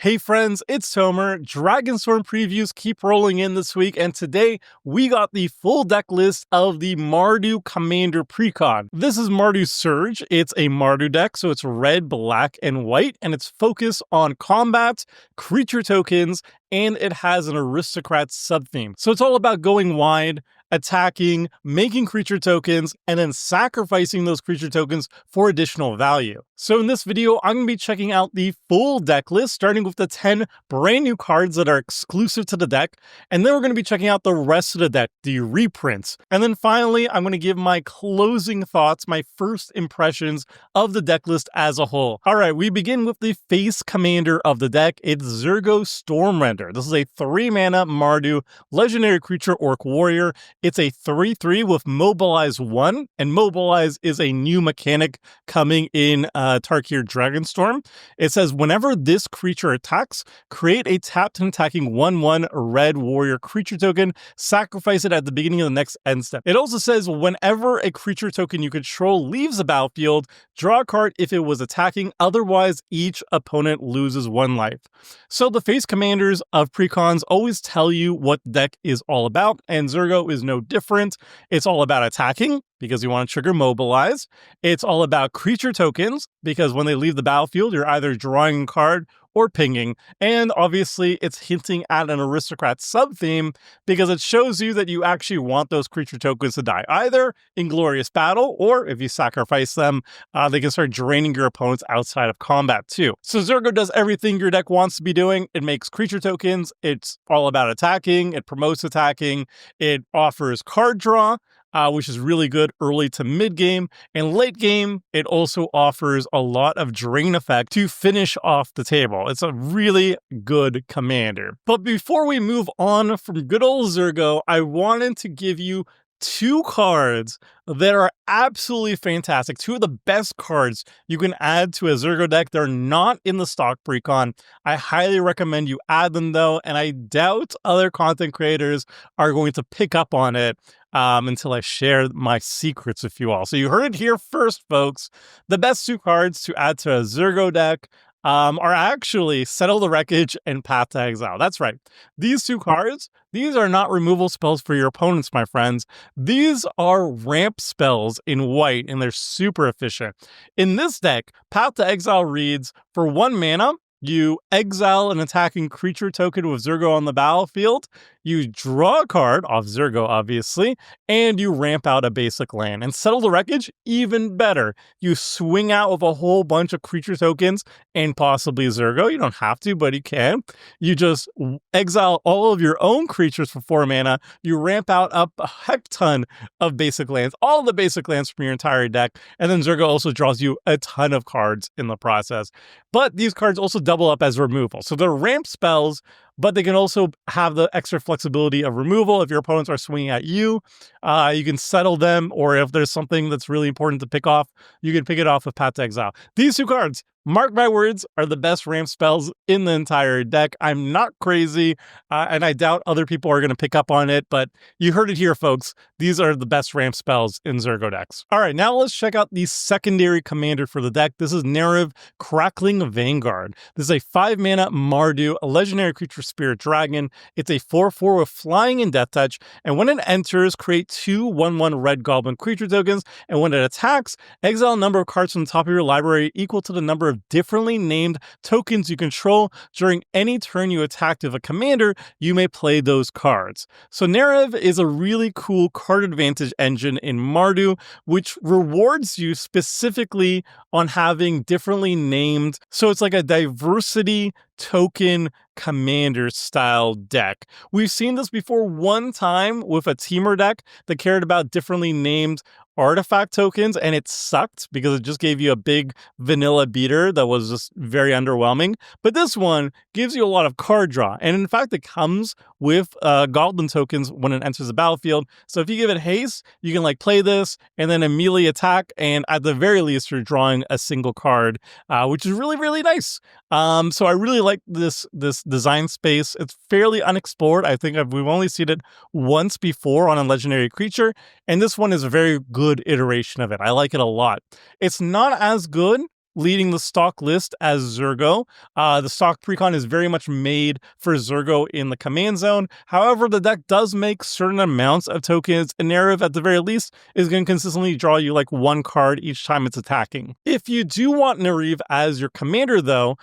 Hey friends, it's Tomer. Dragonstorm previews keep rolling in this week, and today we got the full deck list of the Mardu Commander precon. This is Mardu Surge. It's a Mardu deck, so it's red, black, and white, and it's focused on combat, creature tokens, and it has an aristocrat subtheme. So it's all about going wide, attacking, making creature tokens, and then sacrificing those creature tokens for additional value. So in this video, I'm going to be checking out the full deck list, starting with the 10 brand new cards that are exclusive to the deck, and then we're going to be checking out the rest of the deck, the reprints. And then finally, I'm going to give my closing thoughts, my first impressions of the deck list as a whole. All right, we begin with the face commander of the deck. It's Stormrender. This is a 3-mana Mardu legendary creature orc warrior. It's a 3/3 with Mobilize 1, and Mobilize is a new mechanic coming in Tarkir Dragonstorm. It says, whenever this creature attacks, create a tapped and attacking 1/1 red warrior creature token, sacrifice it at the beginning of the next end step. It also says, whenever a creature token you control leaves the battlefield, draw a card if it was attacking, otherwise each opponent loses 1 life. So the face commanders of precons always tell you what the deck is all about, and Zurgo is no different. It's all about attacking, because you want to trigger Mobilize. It's all about creature tokens, because when they leave the battlefield, you're either drawing a card or pinging. And obviously, it's hinting at an aristocrat sub-theme, because it shows you that you actually want those creature tokens to die, either in glorious battle, or if you sacrifice them, they can start draining your opponents outside of combat too. So Zurgo does everything your deck wants to be doing. It makes creature tokens. It's all about attacking. It promotes attacking. It offers card draw, which is really good early to mid game, and late game, it also offers a lot of drain effect to finish off the table. It's a really good commander. But before we move on from good old Zurgo, I wanted to give you 2 cards that are absolutely fantastic. 2 of the best cards you can add to a Zurgo deck. They're not in the stock precon. I highly recommend you add them though, and I doubt other content creators are going to pick up on it until I share my secrets with you all. So you heard it here first, folks. The best 2 cards to add to a Zurgo deck are actually Settle the Wreckage and Path to Exile. That's right. These 2 cards, these are not removal spells for your opponents, my friends. These are ramp spells in white, and they're super efficient. In this deck, Path to Exile reads, for 1 mana, you exile an attacking creature token with Zurgo on the battlefield, you draw a card off Zurgo, obviously, and you ramp out a basic land. And Settle the Wreckage, even better. You swing out with a whole bunch of creature tokens and possibly Zurgo. You don't have to, but you can. You just exile all of your own creatures for 4 mana. You ramp out up a heck ton of basic lands, all the basic lands from your entire deck, and then Zurgo also draws you a ton of cards in the process. But these cards also double up as removal. So they're ramp spells, but they can also have the extra flexibility of removal. If your opponents are swinging at you, you can settle them, or if there's something that's really important to pick off, you can pick it off with Path to Exile. These 2 cards, mark my words, are the best ramp spells in the entire deck. I'm not crazy, and I doubt other people are going to pick up on it, but you heard it here, folks. These are the best ramp spells in Zurgo decks. All right, now let's check out the secondary commander for the deck. This is Nerav, Crackling Vanguard. This is a 5-mana Mardu, a legendary creature spirit dragon. It's a 4/4 with flying and death touch, and when it enters, create 2 1/1 red goblin creature tokens, and when it attacks, exile a number of cards from the top of your library equal to the number of differently named tokens you control. During any turn you attack with a commander, you may play those cards. So Nerav is a really cool card advantage engine in Mardu, which rewards you specifically on having differently named. So it's like a diversity token commander style deck. We've seen this before one time with a teamer deck that cared about differently named artifact tokens, and it sucked because it just gave you a big vanilla beater that was just very underwhelming. But this one gives you a lot of card draw, and in fact it comes with goblin tokens when it enters the battlefield. So if you give it haste, you can like play this and then immediately attack, and at the very least you're drawing a single card, which is really, really nice. So I really like this design space. It's fairly unexplored. I think we've only seen it once before on a legendary creature, and this one is a very good iteration of it. I like it a lot. It's not as good leading the stock list as Zurgo. The stock precon is very much made for Zurgo in the command zone. However, the deck does make certain amounts of tokens, and Narrative at the very least is going to consistently draw you like one card each time it's attacking. If you do want Narrative as your commander though,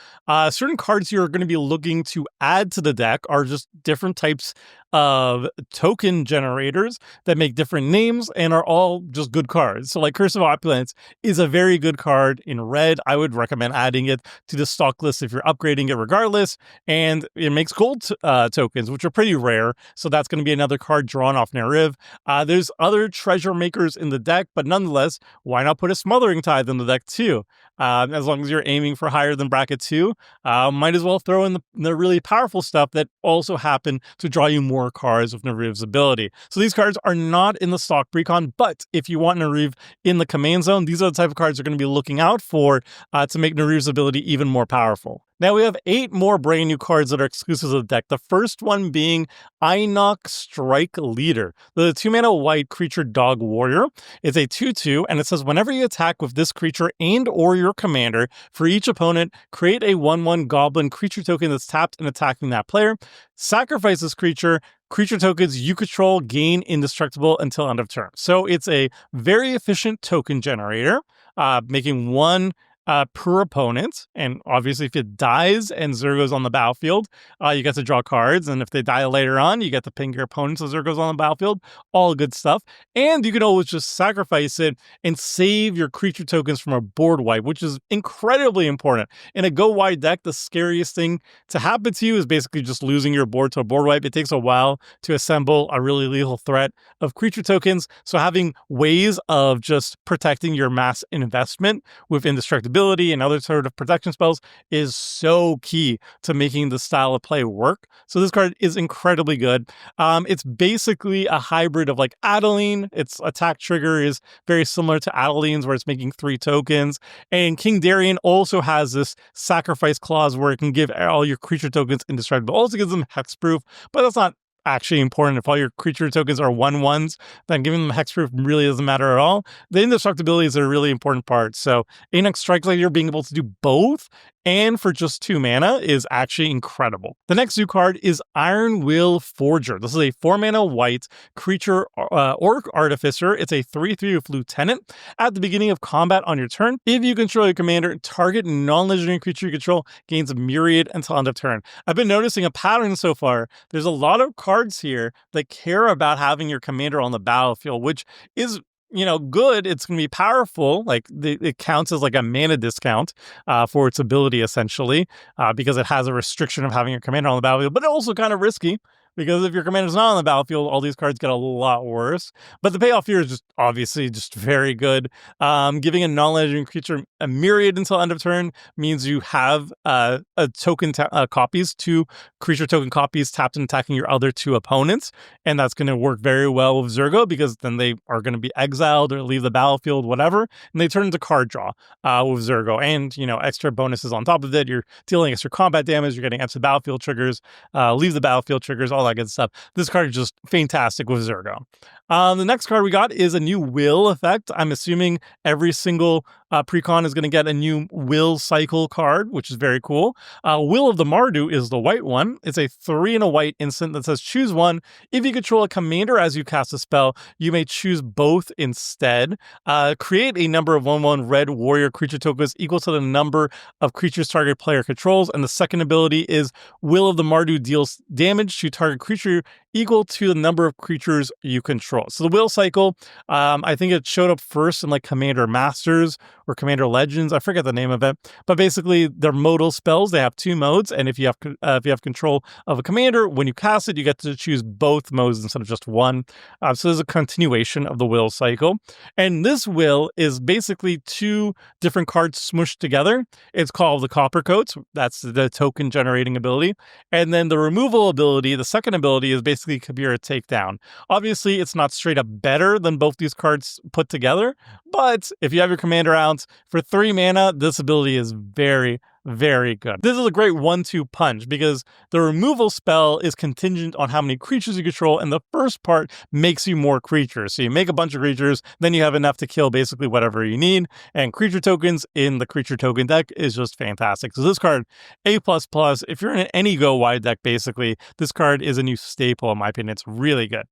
certain cards you're going to be looking to add to the deck are just different types of token generators that make different names and are all just good cards. So like Curse of Opulence is a very good card in red. I would recommend adding it to the stock list if you're upgrading it regardless. And it makes gold tokens, which are pretty rare. So that's going to be another card drawn off Narrative. There's other treasure makers in the deck, but nonetheless, why not put a Smothering Tithe in the deck too? As long as you're aiming for higher than bracket 2, might as well throw in the really powerful stuff that also happen to draw you more cards with Narrave's ability. So these cards are not in the stock precon, but if you want Narrave in the command zone, these are the type of cards you're going to be looking out for to make Narrave's ability even more powerful. Now we have 8 more brand new cards that are exclusive to the deck. The first one being Einok Strike Leader, the 2-mana white creature dog warrior. It's a 2/2, and it says whenever you attack with this creature and or your commander, for each opponent, create a 1/1 goblin creature token that's tapped and attacking that player. Sacrifice this creature. Creature tokens you control gain indestructible until end of turn. So it's a very efficient token generator, making 1 per opponent, and obviously if it dies and Zurgo's on the battlefield, you get to draw cards, and if they die later on, you get to ping your opponent so Zurgo's on the battlefield. All good stuff. And you can always just sacrifice it and save your creature tokens from a board wipe, which is incredibly important. In a go wide deck, the scariest thing to happen to you is basically just losing your board to a board wipe. It takes a while to assemble a really lethal threat of creature tokens, so having ways of just protecting your mass investment with indestructibility and other sort of protection spells is so key to making the style of play work. So this card is incredibly good. It's basically a hybrid of like Adeline. Its attack trigger is very similar to Adeline's, where it's making 3 tokens. And King Darien also has this sacrifice clause where it can give all your creature tokens indestructible. Also gives them hexproof, but that's not actually important. If all your creature tokens are 1/1s, then giving them hexproof really doesn't matter at all. The indestructibility is a really important part. So Einok Strike Leader being able to do both and for just 2 mana is actually incredible. The next new card is Iron Will Forger. This is a 4-mana white creature Orc Artificer. It's a 3/3 with Lieutenant. At the beginning of combat on your turn, if you control your commander, target non-legendary creature you control gains a myriad until end of turn. I've been noticing a pattern so far. There's a lot of cards here that care about having your commander on the battlefield, which is good. It's going to be powerful. Like it counts as like a mana discount for its ability essentially, because it has a restriction of having your commander on the battlefield, but also kind of risky because if your commander's not on the battlefield, all these cards get a lot worse. But the payoff here is just obviously just very good. Giving a non-legendary creature a myriad until end of turn means you have a token copies, 2 creature token copies tapped and attacking your other 2 opponents. And that's going to work very well with Zurgo because then they are going to be exiled or leave the battlefield, whatever. And they turn into card draw with Zurgo. And, extra bonuses on top of it. You're dealing extra combat damage. You're getting extra battlefield triggers, leave the battlefield triggers, all that good stuff. This card is just fantastic with Zurgo. The next card we got is a new Will effect. I'm assuming every single precon is going to get a new Will cycle card, which is very cool. Will of the Mardu is the white one. It's a 3 and a white instant that says choose one. If you control a commander as you cast a spell, you may choose both instead. Create a number of 1/1 red warrior creature tokens equal to the number of creatures target player controls. And the second ability is Will of the Mardu deals damage to target creature equal to the number of creatures you control. So the Will cycle, I think it showed up first in like Commander Masters or Commander Legends. I forget the name of it, but basically they're modal spells. They have 2 modes, and if you have control of a commander, when you cast it, you get to choose both modes instead of just one. So there's a continuation of the Will cycle, and this Will is basically 2 different cards smushed together. It's called the Copper Coats. That's the token generating ability, and then the removal ability. The second ability is basically Kabira Takedown. Obviously, it's not straight up better than both these cards put together, but if you have your commander out for 3 mana, this ability is very, very good. This is a great 1-2 punch because the removal spell is contingent on how many creatures you control, and the first part makes you more creatures. So you make a bunch of creatures, then you have enough to kill basically whatever you need, and creature tokens in the creature token deck is just fantastic. So this card, A++, if you're in any go wide deck basically, this card is a new staple in my opinion. It's really good.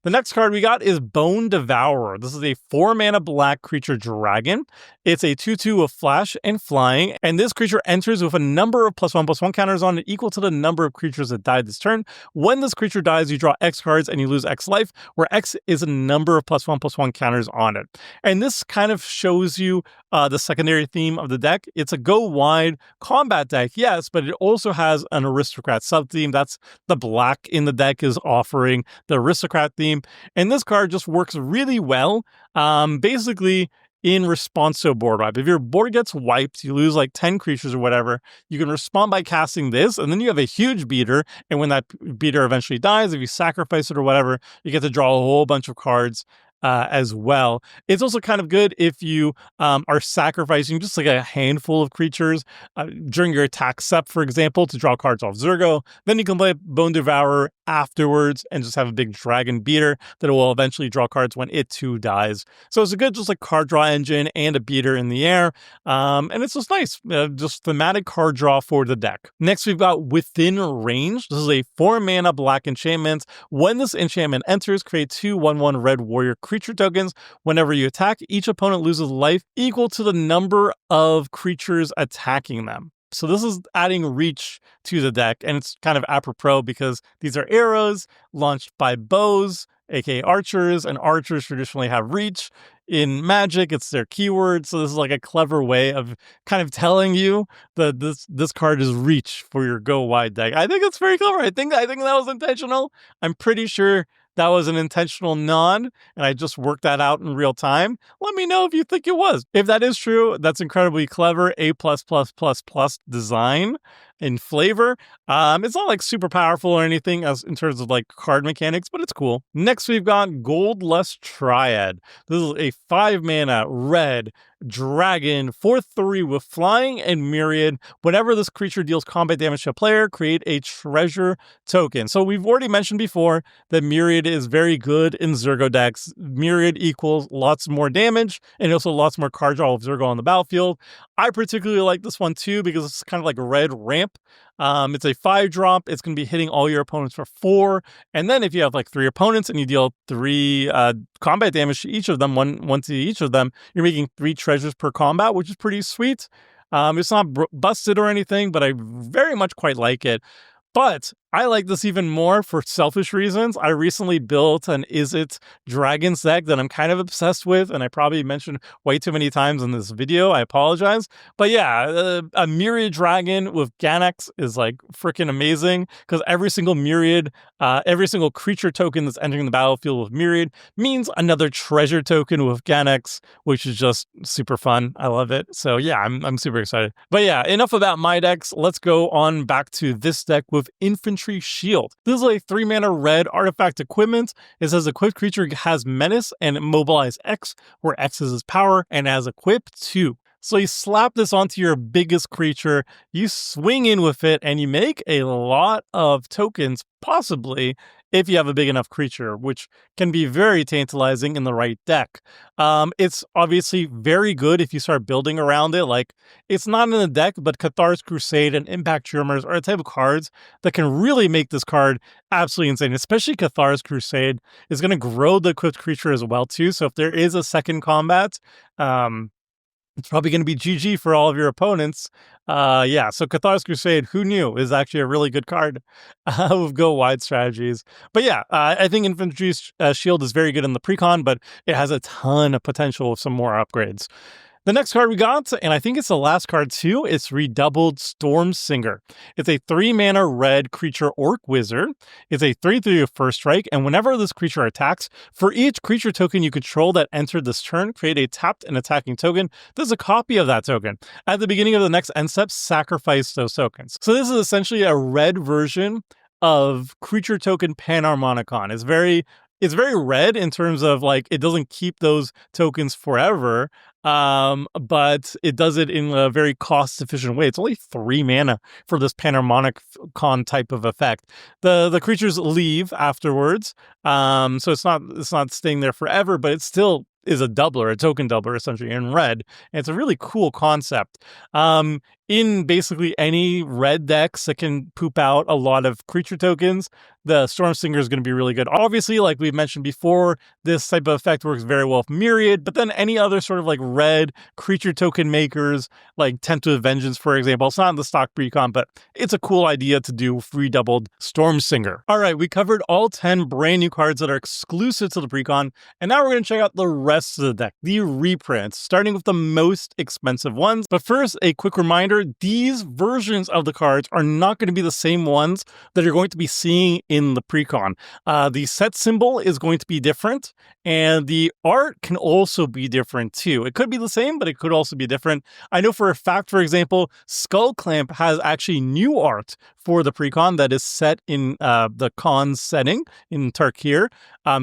The next card we got is Bone Devourer. This is a 4-mana black creature dragon. It's a 2/2 with flash and flying, and this creature enters with a number of +1/+1 counters on it equal to the number of creatures that died this turn. When this creature dies, you draw X cards and you lose X life, where X is a number of +1/+1 counters on it. And this kind of shows you the secondary theme of the deck. It's a go-wide combat deck, yes, but it also has an aristocrat sub-theme. That's the black in the deck is offering the aristocrat theme. And this card just works really well, basically in response to a board wipe. If your board gets wiped, you lose like 10 creatures or whatever, you can respond by casting this, and then you have a huge beater, and when that beater eventually dies, if you sacrifice it or whatever, you get to draw a whole bunch of cards as well. It's also kind of good if you are sacrificing just like a handful of creatures during your attack step, for example, to draw cards off Zergo. Then you can play Bone Devourer afterwards and just have a big dragon beater that will eventually draw cards when it too dies. So it's a good just like card draw engine and a beater in the air. And it's just nice, just thematic card draw for the deck. Next, we've got Within Range. This is a 4-mana black enchantment. When this enchantment enters, create 2 1/1 red warrior creature tokens. Whenever you attack, each opponent loses life equal to the number of creatures attacking them. So this is adding reach to the deck, and it's kind of apropos because these are arrows launched by bows, aka archers, and archers traditionally have reach. In Magic, it's their keyword, so this is like a clever way of kind of telling you that this card is reach for your go wide deck. I think it's very clever. I think that was intentional. I'm pretty sure that was an intentional nod, and I just worked that out in real time. Let me know if you think it was. If that is true, that's incredibly clever. A++++ design in flavor. It's not like super powerful or anything as in terms of like card mechanics, but it's cool. Next, we've got Gold Lust Triad. This is a 5-mana red dragon 4/3 with flying and myriad. Whenever this creature deals combat damage to a player, create a treasure token. So we've already mentioned before that myriad is very good in Zergo decks. Myriad equals lots more damage and also lots more card draw of Zergo on the battlefield. I particularly like this one too because it's kind of like a red ramp. It's a 5-drop. It's going to be hitting all your opponents for 4. And then if you have like 3 opponents and you deal 3 combat damage to each of them, one to each of them, you're making 3 treasures per combat, which is pretty sweet. It's not busted or anything, but I very much quite like it. But I like this even more for selfish reasons. I recently built an Izzet Dragons deck that I'm kind of obsessed with, and I probably mentioned way too many times in this video. I apologize. But yeah, a Myriad Dragon with Ganax is like freaking amazing because every single Myriad, every single creature token that's entering the battlefield with Myriad means another treasure token with Ganax, which is just super fun. I love it. So yeah, I'm super excited. But yeah, enough about my decks. Let's go on back to this deck with Infantry Shield. This is a 3-mana red artifact equipment. It says equipped creature has menace and mobilize X, where X is its power, and has equip 2. So you slap this onto your biggest creature, you swing in with it, and you make a lot of tokens, possibly, if you have a big enough creature, which can be very tantalizing in the right deck. It's obviously very good if you start building around it. Like, it's not in the deck, but Cathar's Crusade and Impact Tremors are a type of cards that can really make this card absolutely insane, especially Cathar's Crusade is going to grow the equipped creature as well, too. So if there is a second combat, it's probably going to be GG for all of your opponents. Yeah, so Cathar's Crusade, who knew, is actually a really good card with go-wide strategies. But yeah, I think Infantry Shield is very good in the precon, but it has a ton of potential with some more upgrades. The next card we got, and I think it's the last card too, it's Redoubled Stormsinger. It's a 3-mana red creature orc wizard. It's a 3/3 with first strike, and whenever this creature attacks, for each creature token you control that entered this turn, create a tapped and attacking token. There's a copy of that token. At the beginning of the next end step, sacrifice those tokens. So this is essentially a red version of creature token Panharmonicon. It's very red in terms of like it doesn't keep those tokens forever. but it does it in a very cost-efficient way. It's only 3 mana for this Panoramic Con type of effect. The creatures leave afterwards, so it's not staying there forever, but it still is a doubler, a token doubler, essentially, in red. And it's a really cool concept. In basically any red decks that can poop out a lot of creature tokens, the Stormsinger is going to be really good. Obviously, like we've mentioned before, this type of effect works very well with Myriad, but then any other sort of like red creature token makers, like Tempted Vengeance, for example, it's not in the stock precon, but it's a cool idea to do free doubled Stormsinger. All right, we covered all 10 brand new cards that are exclusive to the precon, and now we're going to check out the rest of the deck, the reprints, starting with the most expensive ones. But first, a quick reminder, these versions of the cards are not going to be the same ones that you're going to be seeing in the precon. The set symbol is going to be different, and the art can also be different too. It could be the same, but it could also be different. I know for a fact, for example, Skull Clamp has actually new art for the precon that is set in the con setting in Tarkir.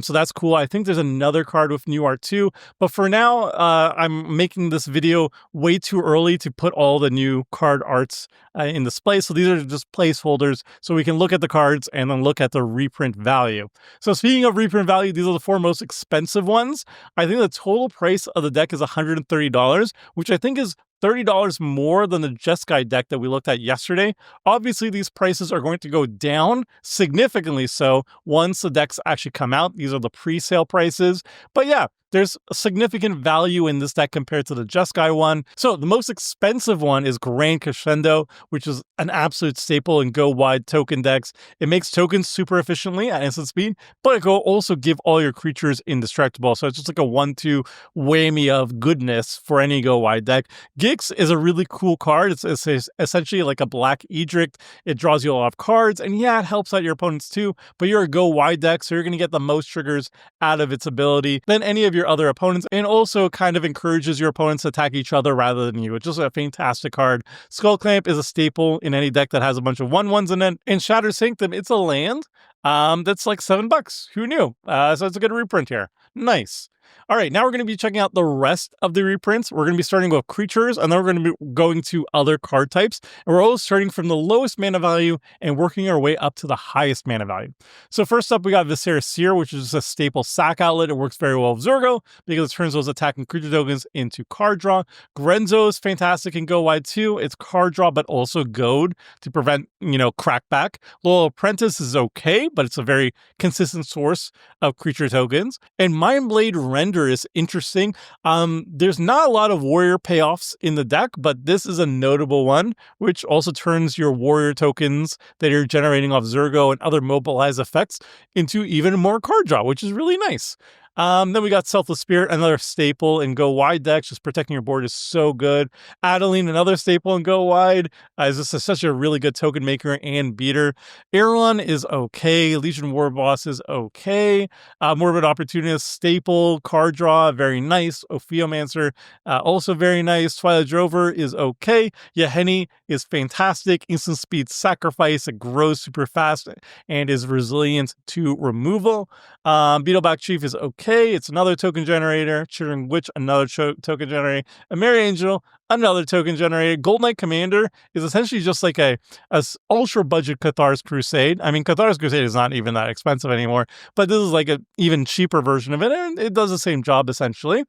So that's cool. I think there's another card with new art too, but for now, I'm making this video way too early to put all the new card arts in display. So these are just placeholders so we can look at the cards and then look at the reprint value. So speaking of reprint value, these are the 4 most expensive ones. I think the total price of the deck is $130, which I think is $30 more than the Jeskai deck that we looked at yesterday. Obviously, these prices are going to go down significantly so once the decks actually come out. These are the pre-sale prices. But yeah, there's a significant value in this deck compared to the Jeskai one. So the most expensive one is Grand Crescendo, which is an absolute staple in go-wide token decks. It makes tokens super efficiently at instant speed, but it will also give all your creatures indestructible. So it's just like a 1-2 whammy of goodness for any go-wide deck. Gix is a really cool card. It's essentially like a black Edric. It draws you a lot of cards, and yeah, it helps out your opponents too, but you're a go-wide deck, so you're going to get the most triggers out of its ability than any of your other opponents, and also kind of encourages your opponents to attack each other rather than you. It's just a fantastic card. Skull Clamp is a staple in any deck that has a bunch of 1/1s in it. In Shattered Sanctum, it's a land that's like $7. Who knew? So it's a good reprint here. Nice. All right, now we're going to be checking out the rest of the reprints. We're going to be starting with creatures, and then we're going to be going to other card types. And we're always starting from the lowest mana value and working our way up to the highest mana value. So first up, we got Viscera Seer, which is a staple sack outlet. It works very well with Zurgo because it turns those attacking creature tokens into card draw. Grenzo is fantastic in Go Wide too. It's card draw, but also goad to prevent, crackback. Loyal Apprentice is okay, but it's a very consistent source of creature tokens. And Mindblade Render is interesting. There's not a lot of warrior payoffs in the deck, but this is a notable one, which also turns your warrior tokens that you're generating off Zurgo and other mobilize effects into even more card draw, which is really nice. Then we got Selfless Spirit, another staple in Go Wide decks. Just protecting your board is so good. Adeline, another staple in Go Wide. Is this such a really good token maker and beater. Erron is okay. Legion War Boss is okay. Morbid Opportunist, staple, card draw, very nice. Ophiomancer, also very nice. Twilight Drover is okay. Yahenni is fantastic. Instant speed sacrifice. It grows super fast and is resilient to removal. Beetleback Chief is okay. It's another token generator. Chittering Witch, another token generator. A Merry Angel, another token generator. Gold Knight Commander is essentially just like a ultra budget Cathar's Crusade. I mean, Cathar's Crusade is not even that expensive anymore, but this is like an even cheaper version of it, and it does the same job essentially.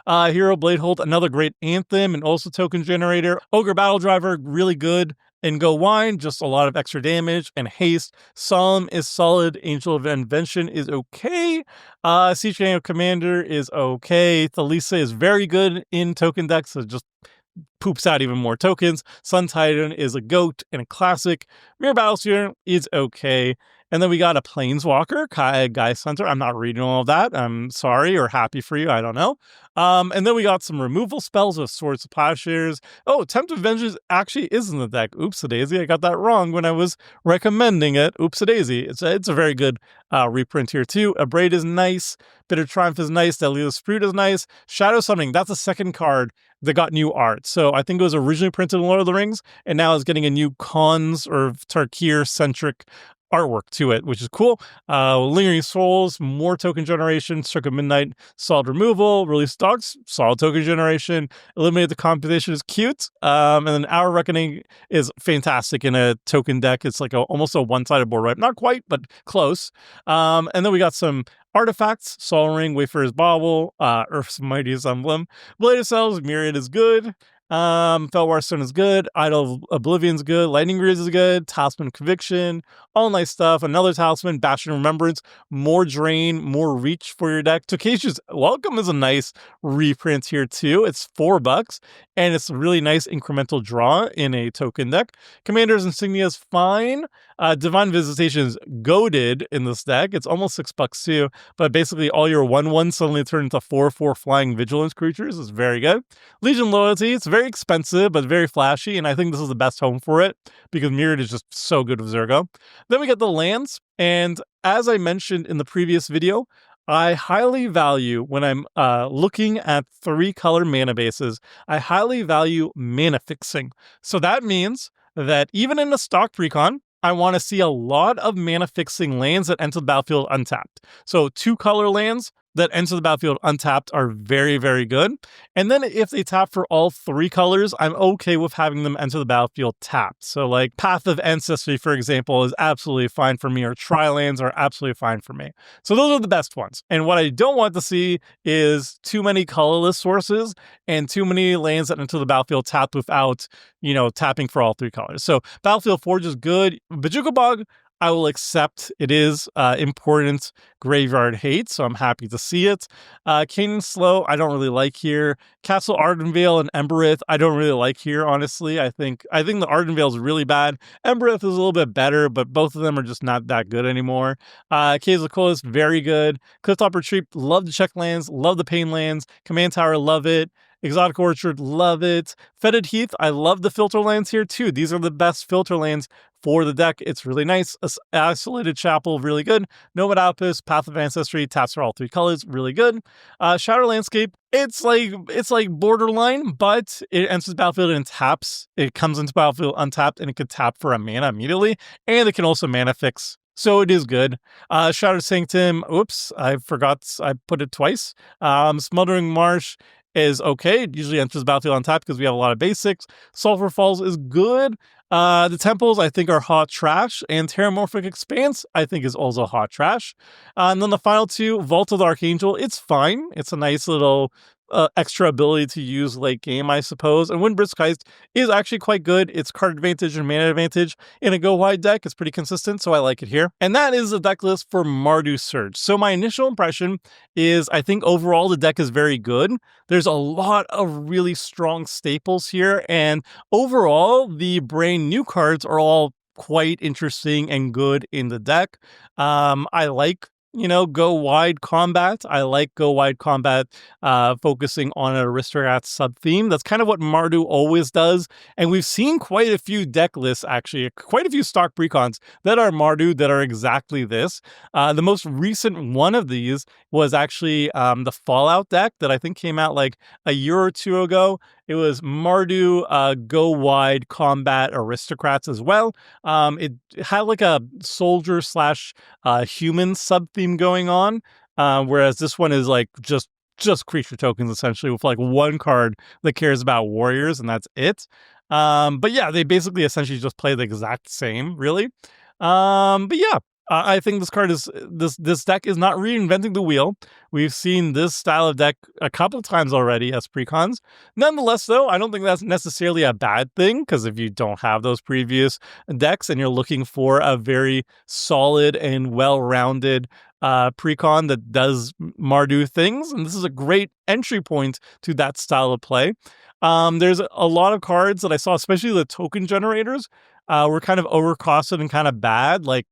Hero Bladehold, another great anthem and also token generator. Ogre Battle Driver, really good. And Go Wide, just a lot of extra damage and haste. Solemn is solid. Angel of Invention is okay. Siege Commander is okay. Thalissa is very good in token decks, so just poops out even more tokens. Sun Titan is a goat and a classic. Mirror Battlesphere is okay. And then we got a Planeswalker, Geist Hunter. I'm not reading all of that. I'm sorry or happy for you. I don't know. And then we got some removal spells with Swords of Plowshares. Oh, Tempted Vengeance actually is in the deck. Oops-a-daisy. I got that wrong when I was recommending it. Oops-a-daisy. It's a very good reprint here too. Abrade is nice. Bitter Triumph is nice. Delilus Fruit is nice. Shadow Summoning, that's a second card that got new art. So I think it was originally printed in Lord of the Rings, and now it's getting a new Cons or Tarkir-centric artwork to it, which is cool. Lingering Souls, more token generation. Circuit Midnight, solid removal. Release Dogs, solid token generation. Eliminate the Competition is cute. And then Hour Reckoning is fantastic in a token deck. It's like almost a one-sided board, right? Not quite, but close. And then we got some artifacts. Sol Ring, Wayfarer's Bauble, Earth's Mightiest Emblem. Blade of Cells, Myriad is good. Felwar Stone is good. Idol of Oblivion's good. Lightning Grid is good. Talisman Conviction, all nice stuff. Another Talisman, Bastion of Remembrance, more drain, more reach for your deck. Tokashi's Welcome is a nice reprint here too. It's $4, and it's a really nice incremental draw in a token deck. Commander's Insignia is fine. Divine Visitation is goated in this deck. It's almost $6 too, but basically all your 1/1 suddenly turn into 4/4 flying vigilance creatures is very good. Legion Loyalty, it's very expensive, but very flashy, and I think this is the best home for it, because Myriad is just so good with Zergo. Then we get the lands, and as I mentioned in the previous video, I highly value, when I'm looking at 3-color mana bases, I highly value mana fixing. So that means that even in a stock precon, I want to see a lot of mana fixing lands that enter the battlefield untapped. So 2-color lands that enter the battlefield untapped are very, very good. And then if they tap for all 3 colors, I'm okay with having them enter the battlefield tapped. So like Path of Ancestry, for example, is absolutely fine for me, or Tri-lands are absolutely fine for me. So those are the best ones. And what I don't want to see is too many colorless sources and too many lands that enter the battlefield tapped without, tapping for all 3 colors. So Battlefield Forge is good. Bojuka Bog, I will accept. It is important graveyard hate, so I'm happy to see it. Canaan Slow, I don't really like here. Castle Ardenvale and Embereth, I don't really like here, honestly. I think the Ardenvale is really bad. Embereth is a little bit better, but both of them are just not that good anymore. Caves of Colas, very good. Clifftop Retreat, love the check lands, love the pain lands. Command Tower, love it. Exotic Orchard, love it. Fetid Heath, I love the filter lands here too. These are the best filter lands for the deck. It's really nice. Isolated Chapel, really good. Nomad Outpost, Path of Ancestry, taps for all 3 colors, really good. Shadow Landscape, it's like borderline, but it enters the battlefield and taps. It comes into battlefield untapped, and it could tap for a mana immediately, and it can also mana fix. So it is good. Shattered Sanctum, oops, I forgot I put it twice. Smothering Marsh is okay. It usually enters the battlefield on top because we have a lot of basics. Sulphur Falls is good. The temples, I think, are hot trash. And Terramorphic Expanse, I think, is also hot trash. And then the final 2, Vault of the Archangel, it's fine. It's a nice little extra ability to use late game, I suppose. And Windbrisk Heist is actually quite good. It's card advantage and mana advantage in a go-wide deck. It's pretty consistent, so I like it here. And that is the deck list for Mardu Surge. So my initial impression is I think overall the deck is very good. There's a lot of really strong staples here, and overall the brand new cards are all quite interesting and good in the deck. I like go wide combat. I like go wide combat, focusing on an aristocrat sub theme. That's kind of what Mardu always does. And we've seen quite a few deck lists, actually, quite a few stock precons that are Mardu that are exactly this. The most recent one of these was actually the Fallout deck that I think came out like a year or 2 ago. It was Mardu go wide combat aristocrats as well. It had like a soldier slash human sub theme going on, whereas this one is like just creature tokens essentially, with like 1 card that cares about warriors, and that's it. But yeah, they basically essentially just play the exact same, really. But yeah. I think this deck is not reinventing the wheel. We've seen this style of deck a couple times already as precons. Nonetheless, though, I don't think that's necessarily a bad thing, because if you don't have those previous decks and you're looking for a very solid and well-rounded precon that does Mardu things, and this is a great entry point to that style of play. There's a lot of cards that I saw, especially the token generators, were kind of overcosted and kind of bad. Like,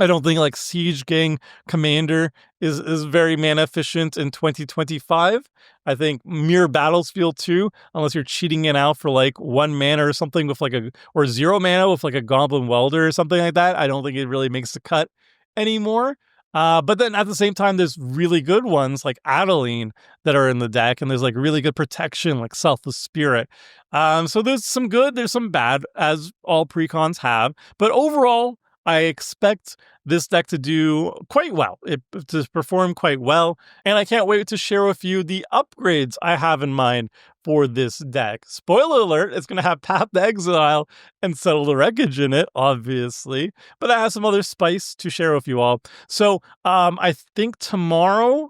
I don't think like Siege Gang Commander is very mana efficient in 2025. I think Mere Battlefield 2, unless you're cheating it out for like 1 mana or something with like or 0 mana with like a Goblin Welder or something like that, I don't think it really makes the cut anymore. But then at the same time, there's really good ones like Adeline that are in the deck, and there's like really good protection like Selfless Spirit. So there's some good, there's some bad, as all precons have. But overall, I expect this deck to do quite well, to perform quite well, and I can't wait to share with you the upgrades I have in mind for this deck. Spoiler alert, it's going to have Tap the Exile and Settle the Wreckage in it, obviously, but I have some other spice to share with you all. So I think tomorrow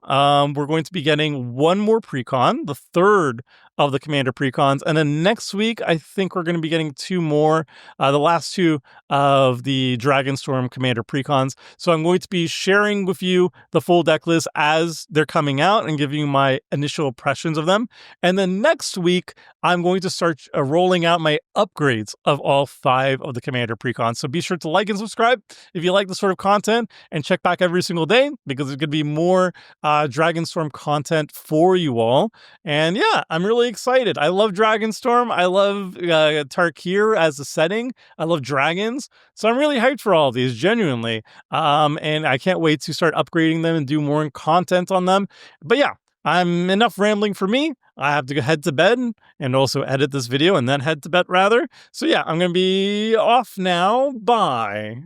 we're going to be getting one more precon, the third of the Commander precons, and then next week I think we're going to be getting two more, the last two of the Dragonstorm Commander precons. So I'm going to be sharing with you the full deck list as they're coming out and giving you my initial impressions of them. And then next week, I'm going to start rolling out my upgrades of all 5 of the Commander precons. So be sure to like and subscribe if you like this sort of content, and check back every single day because there's going to be more Dragonstorm content for you all. And yeah, I'm really excited. I love Dragonstorm. I love Tarkir as a setting. I love dragons. So I'm really hyped for all of these, genuinely. And I can't wait to start upgrading them and do more content on them. But yeah, I'm enough rambling for me. I have to go head to bed and also edit this video and then head to bed rather. So yeah, I'm going to be off now. Bye.